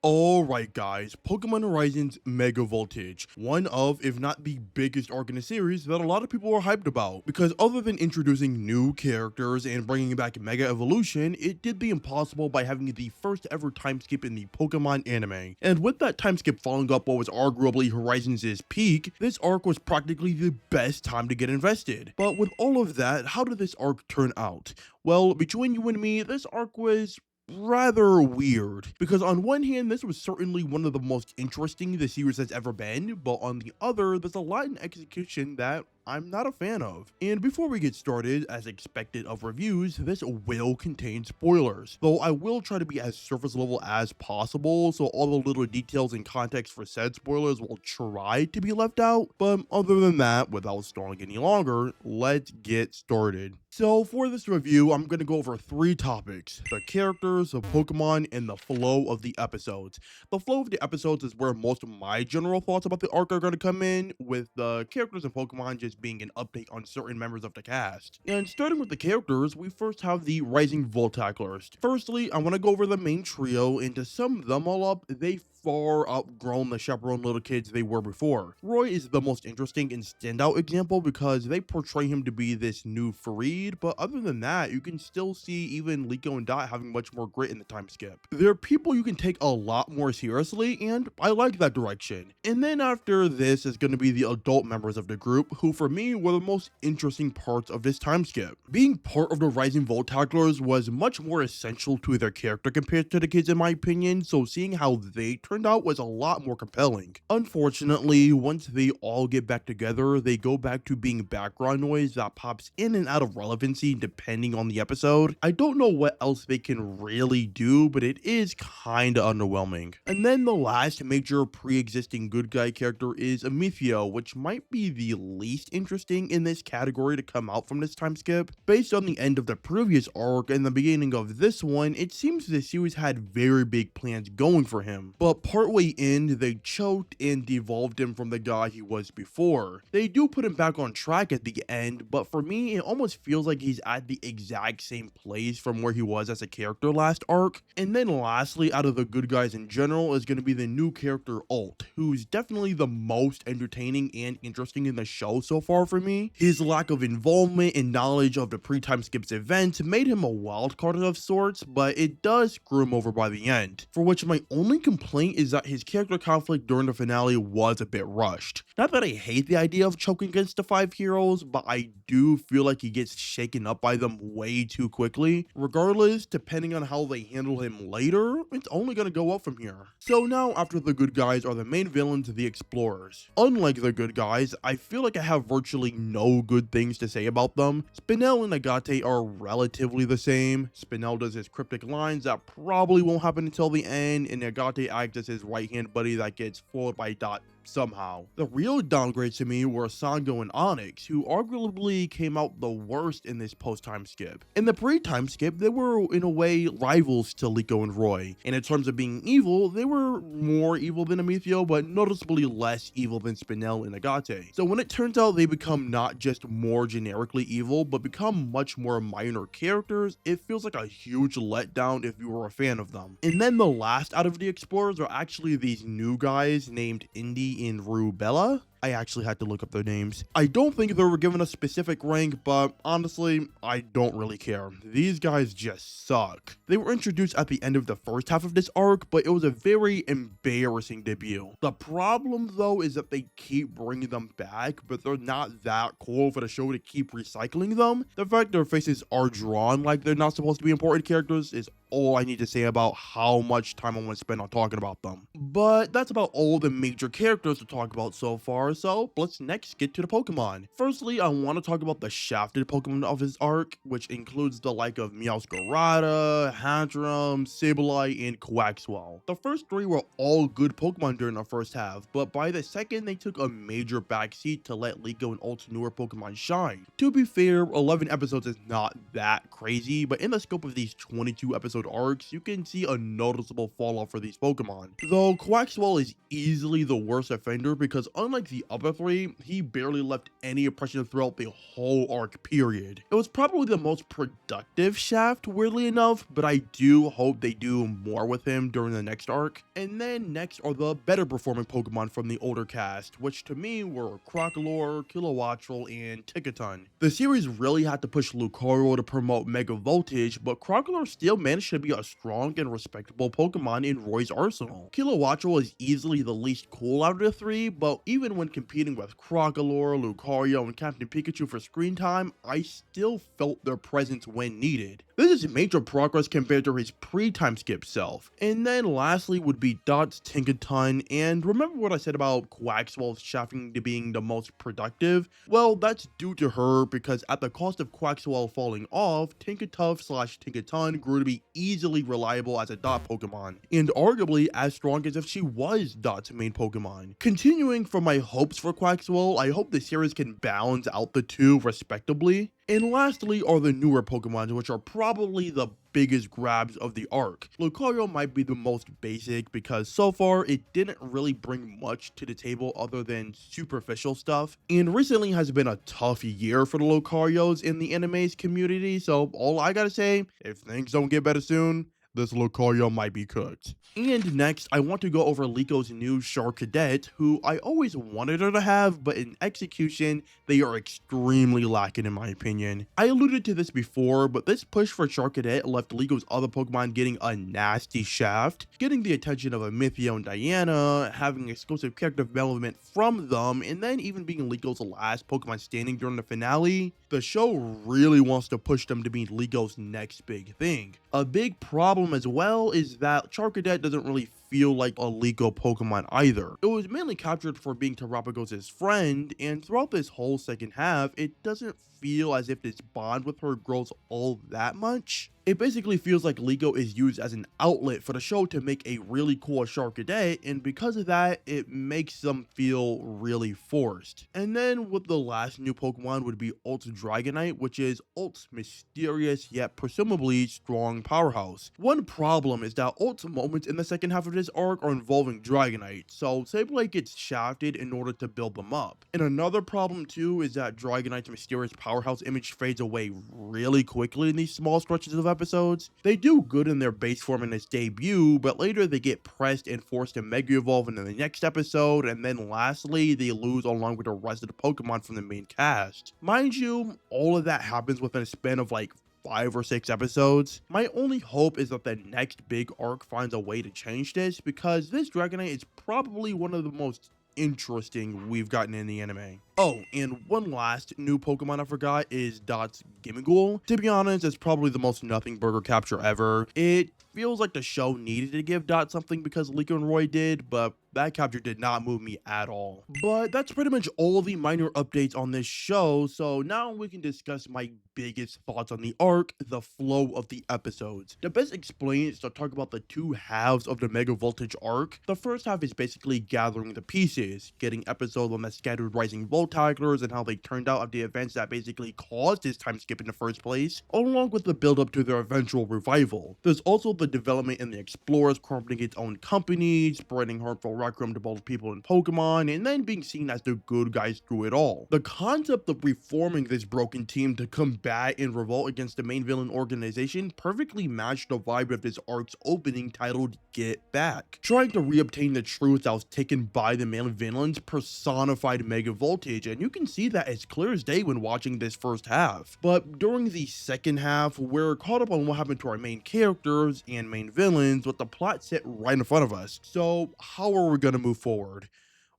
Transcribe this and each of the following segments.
Alright guys, Pokemon Horizons Mega Voltage, one of, if not the biggest arc in the series that a lot of people are hyped about, because other than introducing new characters and bringing back Mega Evolution, it did the impossible by having the first ever time skip in the Pokemon anime. And with that time skip following up what was arguably Horizons' peak, this arc was practically the best time to get invested. But with all of that, how did this arc turn out? Well, between you and me, this arc was rather weird because on one hand this was certainly one of the most interesting the series has ever been, but on the other there's a lot in execution that I'm not a fan of. And before we get started, as expected of reviews, this will contain spoilers, though I will try to be as surface level as possible, so all the little details and context for said spoilers will try to be left out. But other than that, without stalling any longer, let's get started. So for this review, I'm going to go over three topics: the characters, the Pokemon, and the flow of the episodes. The flow of the episodes is where most of my general thoughts about the arc are going to come in, with the characters and Pokemon just being an update on certain members of the cast. And starting with the characters, we first have the Rising Voltaclers. Firstly, I want to go over the main trio, and to sum them all up, they far outgrown the chaperone little kids they were before. Roy is the most interesting and standout example because they portray him to be this new Fareed, but other than that, you can still see even Liko and Dot having much more grit in the time skip. There are people you can take a lot more seriously, and I like that direction. And then after this is going to be the adult members of the group, who for me were the most interesting parts of this time skip. Being part of the Rising Voltaclers was much more essential to their character compared to the kids in my opinion, so seeing how they turned out was a lot more compelling. Unfortunately, once they all get back together, they go back to being background noise that pops in and out of relevancy depending on the episode. I don't know what else they can really do, but it is kinda underwhelming. And then the last major pre-existing good guy character is Amicio, which might be the least interesting in this category to come out from this time skip. Based on the end of the previous arc and the beginning of this one, it seems the series had very big plans going for him, but partway in, they choked and devolved him from the guy he was before. They do put him back on track at the end, but for me, it almost feels like he's at the exact same place from where he was as a character last arc. And then lastly, out of the good guys in general, is going to be the new character Alt, who's definitely the most entertaining and interesting in the show so far for me. His lack of involvement and knowledge of the pre-time skips event made him a wild card of sorts, but it does screw him over by the end, for which my only complaint is that his character conflict during the finale was a bit rushed. Not that I hate the idea of choking against the five heroes, but I do feel like he gets shaken up by them way too quickly. Regardless, depending on how they handle him later, it's only gonna go up from here. So now after the good guys are the main villains, the explorers. Unlike the good guys, I feel like I have virtually no good things to say about them. Spinel and Agate are relatively the same. Spinel does his cryptic lines that probably won't happen until the end, and Agate acts as his right-hand buddy that gets foiled by Dot somehow. The real downgrades to me were Sango and Onyx, who arguably came out the worst in this post-time skip. In the pre-time skip, they were in a way rivals to Liko and Roy, and in terms of being evil, they were more evil than Amicio, but noticeably less evil than Spinel and Agate. So when it turns out they become not just more generically evil, but become much more minor characters, it feels like a huge letdown if you were a fan of them. And then the last out of the explorers are actually these new guys named Indy and Rubella. I actually had to look up their names. I don't think they were given a specific rank, but honestly, I don't really care. These guys just suck. They were introduced at the end of the first half of this arc, but it was a very embarrassing debut. The problem though is that they keep bringing them back, but they're not that cool for the show to keep recycling them. The fact their faces are drawn like they're not supposed to be important characters is all I need to say about how much time I want to spend on talking about them. But that's about all the major characters to talk about so far, so let's next get to the Pokemon. Firstly, I want to talk about the shafted Pokemon of his arc, which includes the like of Meowscarada, Hansrum, Sableye, and Quaxwell. The first three were all good Pokemon during the first half, but by the second they took a major backseat to let Liko and Alt's newer Pokemon shine. To be fair, 11 episodes is not that crazy, but in the scope of these 22 episodes episode arcs, you can see a noticeable fall off for these Pokemon. Though Quaxwell is easily the worst offender because unlike the other three, he barely left any impression throughout the whole arc period. It was probably the most productive Shaft, weirdly enough, but I do hope they do more with him during the next arc. And then next are the better performing Pokemon from the older cast, which to me were Crocalor, Kilowattrel, and Tickaton. The series really had to push Lucario to promote Mega Voltage, but Crocalor still managed to be a strong and respectable Pokemon in Roy's arsenal. Kilowattrel is easily the least cool out of the three, but even when competing with Crocalor, Lucario, and Captain Pikachu for screen time, I still felt their presence when needed. This is major progress compared to his pre-time skip self. And then lastly would be Dot's Tinkaton, and remember what I said about Quaxwell's shafting to being the most productive? Well, that's due to her because at the cost of Quaxwell falling off, Tinkatuff/Tinkaton grew to be easily reliable as a Dot Pokemon, and arguably as strong as if she was Dot's main Pokemon. Continuing from my hopes for Quaxwell, I hope the series can balance out the two respectably. And lastly are the newer Pokemon, which are probably the biggest grabs of the arc. Lucario might be the most basic because so far it didn't really bring much to the table other than superficial stuff, and recently has been a tough year for the Lucarios in the anime's community, so all I gotta say, if things don't get better soon, this Lucario might be cooked. And next, I want to go over Lico's new Charcadet, who I always wanted her to have, but in execution, they are extremely lacking in my opinion. I alluded to this before, but this push for Charcadet left Lico's other Pokemon getting a nasty shaft, getting the attention of Amithio and Diana, having exclusive character development from them, and then even being Lico's last Pokemon standing during the finale. The show really wants to push them to be Lico's next big thing. A big problem as well is that Charcadet doesn't really feel like a Lico Pokemon either. It was mainly captured for being Terapagos' friend, and throughout this whole second half, it doesn't feel as if this bond with her grows all that much. It basically feels like Lico is used as an outlet for the show to make a really cool Charcadet, and because of that, it makes them feel really forced. And then with the last new Pokemon would be Ult's Dragonite, which is Ult's mysterious yet presumably strong powerhouse. One problem is that Ult's moments in the second half of this arc are involving Dragonite, so Sableye gets shafted in order to build them up. And another problem too is that Dragonite's mysterious powerhouse image fades away really quickly in these small stretches of episodes. They do good in their base form in its debut, but later they get pressed and forced to Mega Evolve in the next episode, and then lastly, they lose along with the rest of the Pokemon from the main cast. Mind you, all of that happens within a span of like 5 or 6 episodes. My only hope is that the next big arc finds a way to change this, because this Dragonite is probably one of the most interesting we've gotten in the anime. Oh, and one last new Pokemon I forgot is Dot's Gimmighoul. To be honest, it's probably the most nothing burger capture ever. It feels like the show needed to give Dot something because Lico and Roy did, but that capture did not move me at all. But that's pretty much all the minor updates on this show, so now we can discuss my biggest thoughts on the arc, the flow of the episodes. The best explain is to talk about the two halves of the Mega Voltage arc. The first half is basically gathering the pieces, getting episodes on the scattered Rising Voltaglers and how they turned out of the events that basically caused this time skip in the first place, along with the build up to their eventual revival. There's also the development in the Explorers corrupting its own company, spreading harmful Rec Room to both people and Pokemon, and then being seen as the good guys through it all. The concept of reforming this broken team to combat and revolt against the main villain organization perfectly matched the vibe of this arc's opening titled Get Back. Trying to reobtain the truth that was taken by the main villains personified Mega Voltage, and you can see that as clear as day when watching this first half. But during the second half, we're caught up on what happened to our main characters and main villains with the plot set right in front of us. So how are we gonna move forward?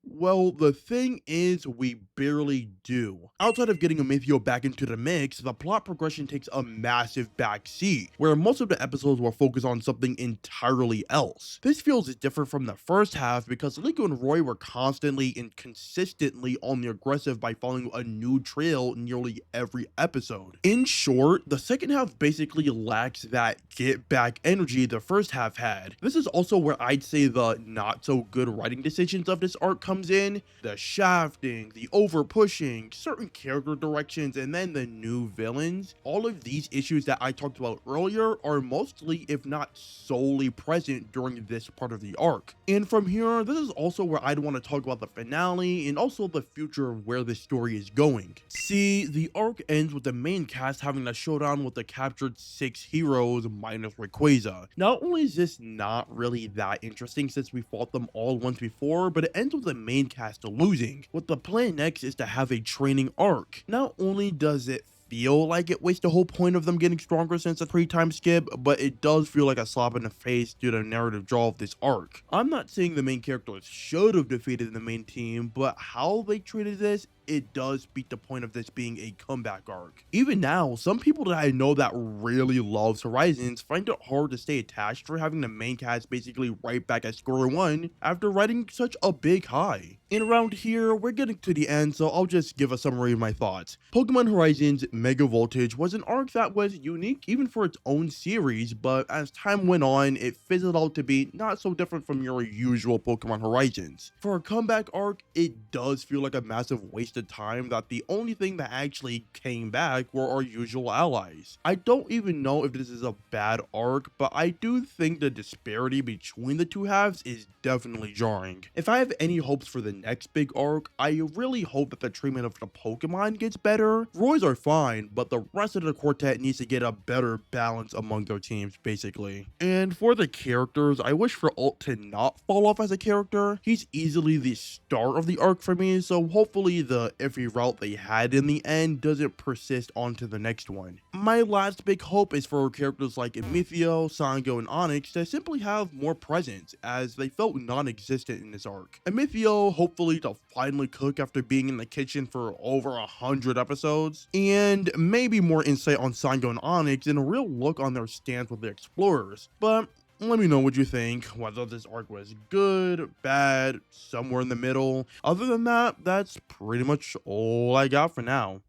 Well, the thing is, we barely do. Outside of getting Amithio back into the mix, the plot progression takes a massive backseat, where most of the episodes will focus on something entirely else. This feels different from the first half because Lico and Roy were constantly and consistently on the aggressive by following a new trail nearly every episode. In short, the second half basically lacks that get back energy the first half had. This is also where I'd say the not so good writing decisions of this arc come comes in, the shafting, the over pushing, certain character directions, and then the new villains. All of these issues that I talked about earlier are mostly, if not solely, present during this part of the arc. And from here, this is also where I'd want to talk about the finale and also the future of where the story is going. See, the arc ends with the main cast having a showdown with the captured 6 heroes minus Rayquaza. Not only is this not really that interesting since we fought them all once before, but it ends with the main cast losing. What the plan next is to have a training arc. Not only does it feel like it wastes the whole point of them getting stronger since a 3-time skip, but it does feel like a slap in the face due to the narrative draw of this arc. I'm not saying the main characters should have defeated the main team, but how they treated this, it does beat the point of this being a comeback arc. Even now, some people that I know that really loves Horizons find it hard to stay attached for having the main cast basically right back at square one after riding such a big high. And around here, we're getting to the end, so I'll just give a summary of my thoughts. Pokemon Horizons Mega Voltage was an arc that was unique even for its own series, but as time went on, it fizzled out to be not so different from your usual Pokemon Horizons. For a comeback arc, it does feel like a massive waste of time that the only thing that actually came back were our usual allies. I don't even know if this is a bad arc, but I do think the disparity between the two halves is definitely jarring. If I have any hopes for the next big arc, I really hope that the treatment of the Pokemon gets better. Roys are fine, but the rest of the quartet needs to get a better balance among their teams, basically. And for the characters, I wish for Alt to not fall off as a character. He's easily the start of the arc for me, so hopefully the iffy route they had in the end doesn't persist onto the next one. My last big hope is for characters like Emithio, Sango, and Onyx to simply have more presence, as they felt non-existent in this arc. Emithio hopefully to finally cook after being in the kitchen for over 100 episodes, and maybe more insight on Sango and Onyx and a real look on their stance with the explorers. But let me know what you think, whether this arc was good, bad, somewhere in the middle. Other than that, that's pretty much all I got for now.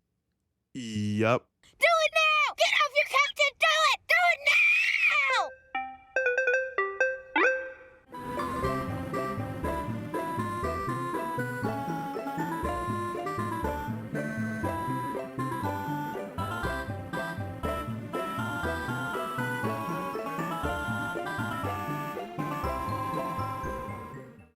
Yep. Do it now!